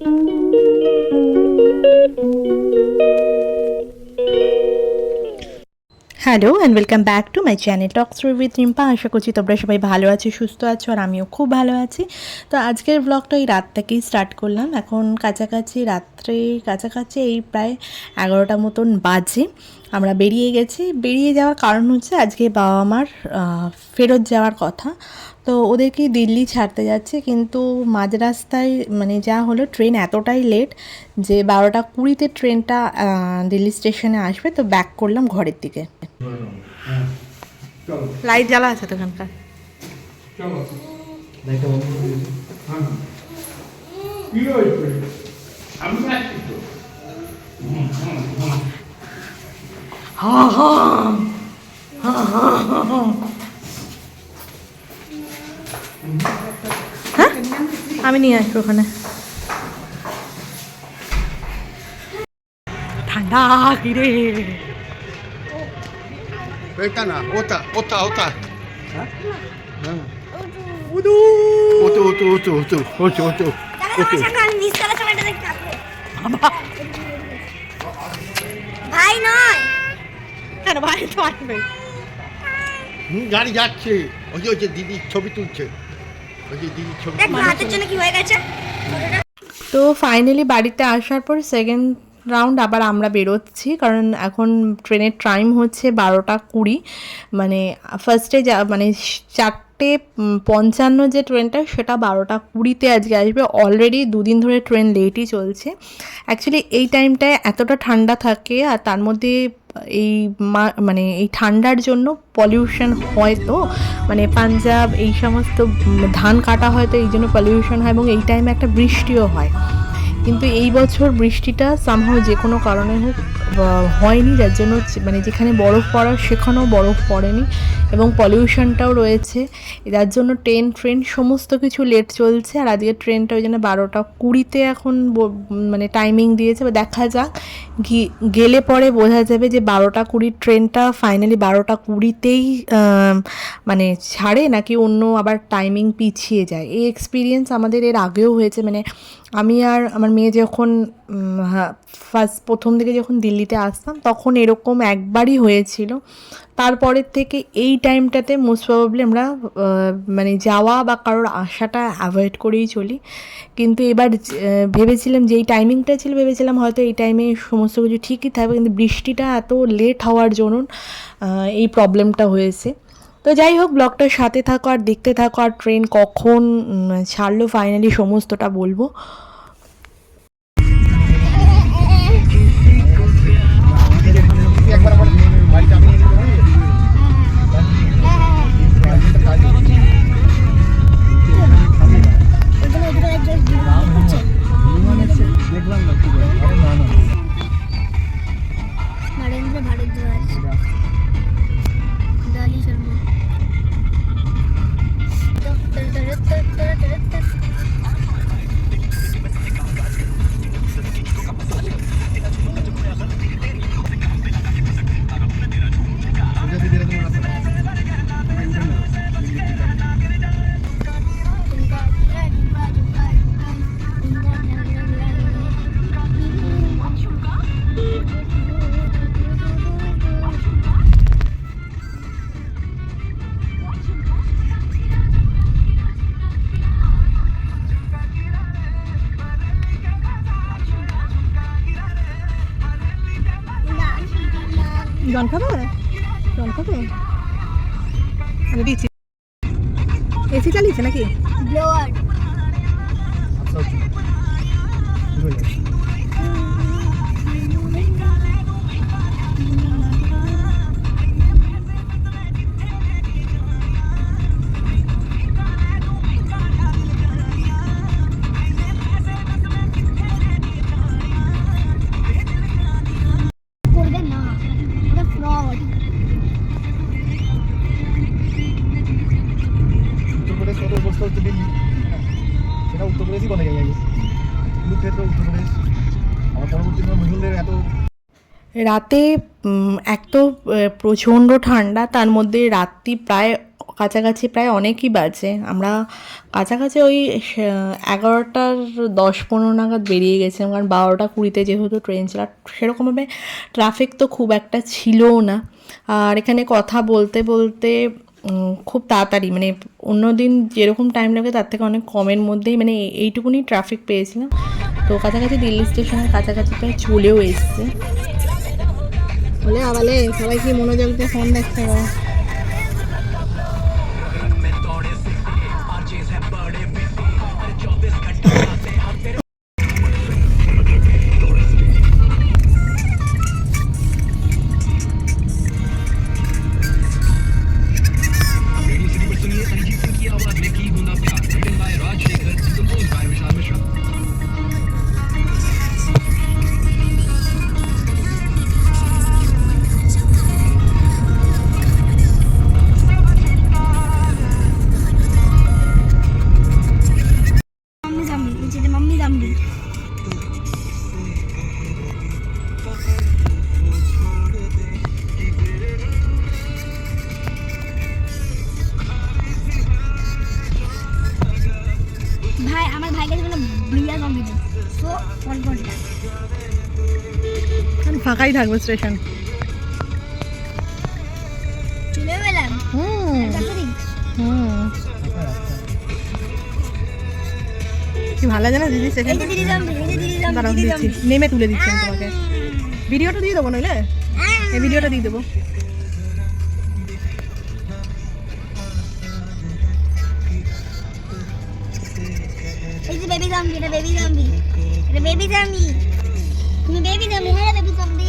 Hello and welcome back to my channel talks with Rimpa. আশা করছি তোমরা সবাই ভালো আছো, সুস্থ আছো, আর আমিও খুব ভালো আছি। তো আজকের ব্লগটা এই রাত থেকেই স্টার্ট করলাম। এখন কাছাকাছি এই প্রায় 11টা মতন বাজে। আমরা বেরিয়ে যাওয়ার কারণ হচ্ছে আজকে বাবা মার ফেরত যাওয়ার কথা। তো ওদেরকে দিল্লি ছাড়তে যাচ্ছে, কিন্তু মাঝ রাস্তায় মানে যা হলো, ট্রেন এতটাই লেট যে 12টা 20-তে ট্রেনটা দিল্লি স্টেশনে আসবে। তো ব্যাক করলাম ঘরের দিকে। লাইট জ্বালা আছে তো এখানকার। হ্যাঁ, আমি নিয়ে আসবো ওখানে। ঠান্ডা কি রে। Esta no, otra. উদু Oto. ভাই নয়, কেন ভাই তো আসবে? গাড়ি যাচ্ছে, ওই যে দিদি ছবি তুলছে, ওই যে দিদি ছবি দেখ হাতের জন্য কি হয়ে গেছে। তো ফাইনালি বাড়িতে আসার পর সেকেন্ড রাউন্ড আবার আমরা বেরোচ্ছি, কারণ এখন ট্রেনের টাইম হচ্ছে 12টা 20। মানে ফার্স্টে মানে 4:55 যে ট্রেনটা, সেটা 12টা 20-তে আজকে আসবে। অলরেডি দুদিন ধরে ট্রেন লেটই চলছে। অ্যাকচুয়ালি এই টাইমটায় এতটা ঠান্ডা থাকে, আর তার মধ্যে এই মানে এই ঠান্ডার জন্য পলিউশন হয়, তো মানে পাঞ্জাব এই সমস্ত ধান কাটা হয়, তো এই জন্য পলিউশন হয়, এবং এই টাইমে একটা বৃষ্টিও হয়। কিন্তু এই বছর বৃষ্টিটা সামহাও যে কোনো কারণে হোক হয়নি, যার জন্য মানে যেখানে বরফ পড়ার সেখানেও বরফ পড়েনি, এবং পলিউশনটাও রয়েছে। যার জন্য ট্রেন সমস্ত কিছু লেট চলছে। আর আজকের ট্রেনটা ওই জন্য 12টা 20-তে এখন মানে টাইমিং দিয়েছে। বা দেখা যাক, গেলে পরে বোঝা যাবে যে 12টা 20 ট্রেনটা ফাইনালি 12টা 20-তেই মানে ছাড়ে, নাকি অন্য আবার টাইমিং পিছিয়ে যায়। এই এক্সপিরিয়েন্স আমাদের এর আগেও হয়েছে। মানে আমি আর আমার মেয়ে যখন প্রথম দিকে যখন দিল্লিতে আসতাম, তখন এরকম একবারই হয়েছিল। তারপরের থেকে এই টাইমটাতে মোস্ট প্রবাবলি আমরা মানে যাওয়া বা কারোর আসাটা অ্যাভয়েড করেই চলি। কিন্তু এবার ভেবেছিলাম যে এই টাইমিংটা ছিল, ভেবেছিলাম হয়তো এই টাইমে সমস্ত কিছু ঠিকই থাকবে, কিন্তু বৃষ্টিটা এত লেট হওয়ার জন্য এই প্রবলেমটা হয়েছে। তো যাই হোক, ব্লগটার সাথে থাকো আর দেখতে থাকো, আর ট্রেন কখন ছাড়লো ফাইনালি সমস্তটা বলবো। নরেন্দ্র ভারদ্বাজ, ডালি শর্মা। জল খাবে? আমি দিচ্ছি। এসি চালিয়েছে নাকি? ব্লোয়ার। করবে না, ওটা ফ্রড। উত্তরপ্রদেশ কত অবস্থা হচ্ছে দিল্লি, সেটা উত্তরপ্রদেশই বলা যায় আগে। কুরুক্ষেত্র উত্তরপ্রদেশ। আমার পরবর্তী মহিলাদের এত রাতে এক তো প্রচণ্ড ঠান্ডা, তার মধ্যে রাত্রি প্রায় কাছাকাছি প্রায় অনেকই বাজে। আমরা কাছাকাছি ওই 11টার 10-15 নাগাদ বেরিয়ে গেছিলাম, কারণ 12টা 20-তে যেহেতু ট্রেন ছিল। আর সেরকমভাবে ট্রাফিক তো খুব একটা ছিলও না। আর এখানে কথা বলতে বলতে খুব তাড়াতাড়ি, মানে অন্য দিন যেরকম টাইম লাগে তার থেকে অনেক কমের মধ্যেই মানে এইটুকুনি ট্রাফিক পেয়েছিলাম। তো কাছাকাছি দিল্লি স্টেশনের কাছাকাছি প্রায় চলেও এসছে। বলে আবালে সবাই কি মনোযোগ দিয়ে ফোন দেখছে গো। मम्मी जामली नीचे मम्मी जामली ভাই আমার ভাই কাছে ভুইয়া জামলি সো ফোন করে ফাঁকাই থাকবে স্টেশন। চলে গেলাম কি ভালো লাগে না দিদি এই স্টেশন। যে দিদি জামলি এই যে দিদি জামলি দাঁড়াও দিদি দিচ্ছি, জামলি নেমে তুলে দিচ্ছি আমি তোমাকে। ভিডিওটা দিয়ে দেবো নইলে, এই ভিডিওটা দিয়ে দেবো। এই যে বেবি জামলি এটা বেবি জামলি এটা বেবি জামলি তুমি বেবি জামলি হ্যাঁ বেবি জামলি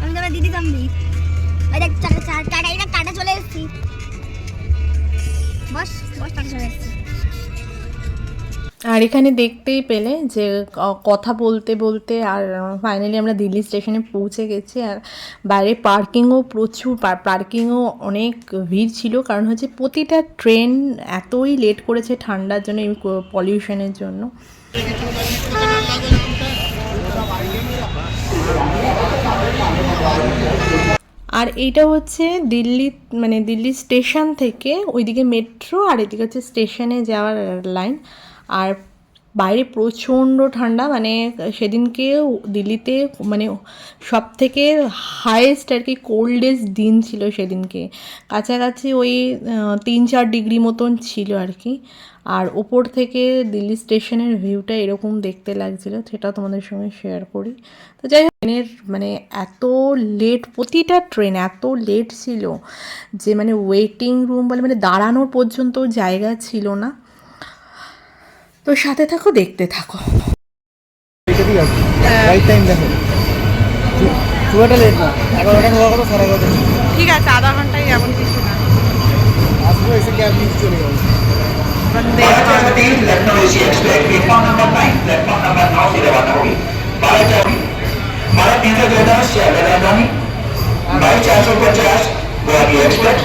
আমি তোমার দিদি জামলি ওই দেখ টাটা এটা টাটা চলে এসেছি বস বস টাটা চলে এসেছি আর এখানে দেখতেই পেলে যে কথা বলতে বলতে আর ফাইনালি আমরা দিল্লি স্টেশনে পৌঁছে গেছি। আর বাইরে পার্কিংও প্রচুর, পার্কিংও অনেক ভিড় ছিল, কারণ হচ্ছে প্রতিটা ট্রেন এতই লেট করেছে ঠান্ডার জন্য, এই পলিউশনের জন্য। আর এইটা হচ্ছে দিল্লি, মানে দিল্লি স্টেশন থেকে ওইদিকে মেট্রো আর এদিকে হচ্ছে স্টেশনে যাওয়ার লাইন। আর বাইরে প্রচণ্ড ঠান্ডা, মানে সেদিনকে দিল্লিতে মানে সব থেকে হায়েস্ট আর কি কোল্ডেস্ট দিন ছিল সেদিনকে, কাছাকাছি ওই 3-4 ডিগ্রি মতন ছিল আর কি। আর ওপর থেকে দিল্লি স্টেশনের ভিউটা এরকম দেখতে লাগছিল, সেটা তোমাদের সঙ্গে শেয়ার করি। তো যাই হোক, ট্রেনের মানে এত লেট, প্রতিটা ট্রেন এত লেট ছিল যে মানে ওয়েটিং রুম বলে মানে দাঁড়ানোর পর্যন্ত জায়গা ছিল না। তো সাথে থাকো, দেখতে থাকো। রাইট টাইম দেখো, খুব একটা লেট না, 11টা হওয়ার কথা 11:30। ঠিক আছে, আধা ঘন্টায় এমন কিছু না। আসবো এসে ক্যাব নিয়ে চলে যাবো। Lucknow AC express platform number 9 platform number 9 से रवाना होगी। 12:314 से राजधानी 22:450 गुवाहाटी एक्सप्रेस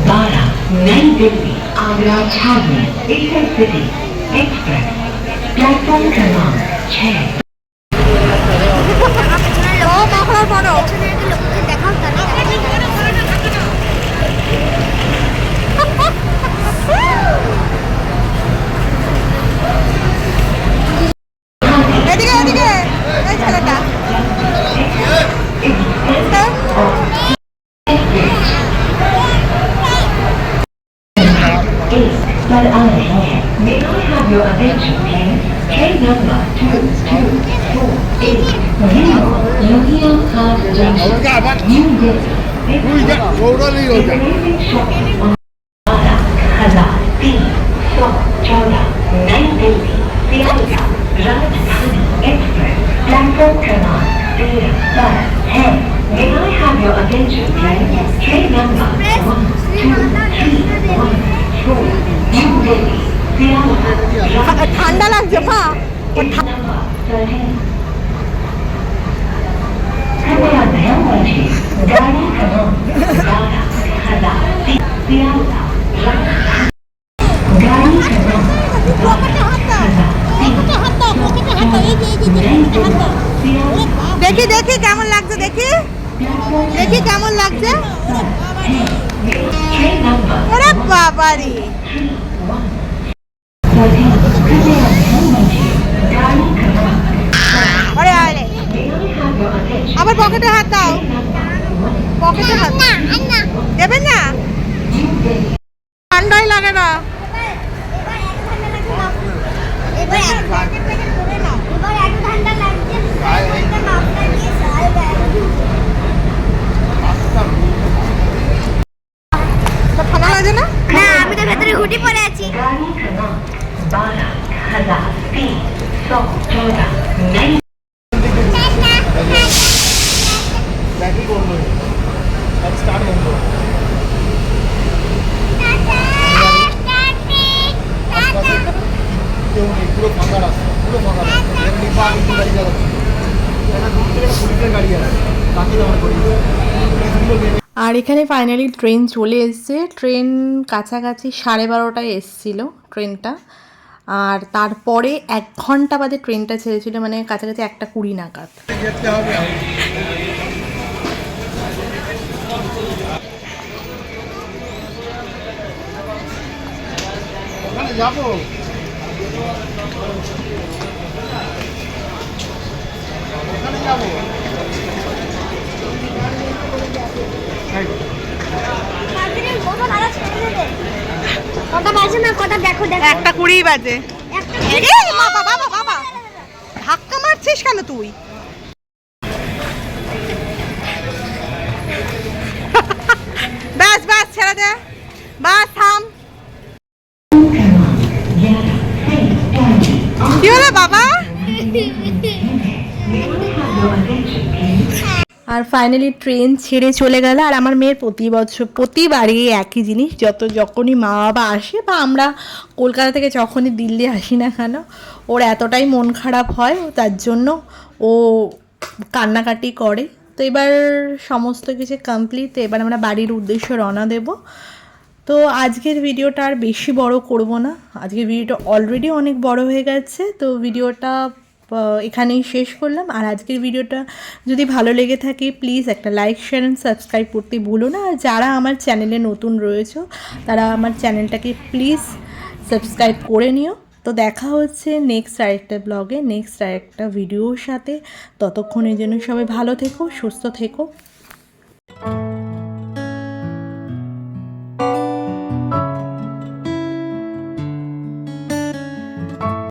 12 नई दिल्ली आगरा छावनी इंटरसिटी एक्सप्रेस प्लेटफॉर्म क्रमांक 6। पर आ रहे हैं। May I have your attention please? Train number 2248 Rio Lohiya Khan Junction, New Delhi. গৌরালি হয়ে যায়। नई दिल्ली सियालदह राजधानी एक्सप्रेस प्लेटफॉर्म क्रमांक 13 पर है। May I have your attention please? Train number 1234 New Delhi Sealdah ঠান্ডা লাগছে পা। कृपया ध्यान रखिए गाड़ी क्रमांक 12,000 सियालदह गाड़ी क्रमांक দেখি দেখি কেমন লাগছে দেখি। দেখি কেমন লাগছে। Train number ওরে বাবারে, 14. Darling Command. ওরে আরে, May I have your attention? আবার পকেটে হাত দাও, পকেটে হাত দেবেন না, ঠান্ডাই লাগে না। এবার এত ঠান্ডা লাগছে, মাফটা দিয়ে সারবে। তো ঠান্ডা লাগে না? না, আমি তো ভেতরে হুডি পরে আছি। Darling Command. 12,000 feet. 114. 9. ব্যাটারি বন্ধ হয়ে স্টার্ট বন্ধ। কেউ নেই, পুরো ফাঁকা রাস্তা, পুরো ফাঁকা রাস্তা। এমনি পা কিন্তু গাড়ি চালাচ্ছে, একটা দূর থেকে একটা পুলিশের গাড়ি আছে, তাকে আমার করি পুলিশগুলো নেমে আর এখানে ফাইনালি ট্রেন চলে এসেছে। ট্রেন কাছাকাছি 12:30টায় এসেছিলো ট্রেনটা, আর তারপরে 1 ঘন্টা বাদে ট্রেনটা ছেড়েছিল, মানে কাছাকাছি 1:20 নাগাদ। যেতে হবে। ওখানে যাবো। ওখানে যাবো। কটা বাজে না, কটা দেখো দেখো। 1:20 বাজে। একটা বাবা বাবা বাবা, ধাক্কা মারছিস কেন তুই? ব্যাস ব্যাস, ছেড়ে দে, বাস থাম। কি হলো বাবা? আর ফাইনালি ট্রেন ছেড়ে চলে গেল। আর আমার মেয়ের প্রতিবারই একই জিনিস, যখনই মা বাবা আসে বা আমরা কলকাতা থেকে যখনই দিল্লি আসি না কেন, ওর এতটাই মন খারাপ হয়, তার জন্য ও কান্নাকাটি করে। তো এবার সমস্ত কিছু কমপ্লিট, এবার আমরা বাড়ির উদ্দেশ্যে রওনা দেব। তো আজকের ভিডিওটা আর বেশি বড় করব না, আজকের ভিডিওটা অলরেডি অনেক বড় হয়ে গেছে। তো ভিডিওটা এখানেই শেষ করলাম। আর আজকের ভিডিওটা যদি ভালো লেগে থাকে প্লিজ একটা লাইক, শেয়ার অ্যান্ড সাবস্ক্রাইব করতে ভুলো না। আর যারা আমার চ্যানেলে নতুন রয়েছে তারা আমার চ্যানেলটাকে প্লিজ সাবস্ক্রাইব করে নিও। তো দেখা হচ্ছে নেক্সট আরেকটা ব্লগে, নেক্সট আরেকটা ভিডিওর সাথে। ততক্ষণের জন্য সবাই ভালো থেকো, সুস্থ থেকো।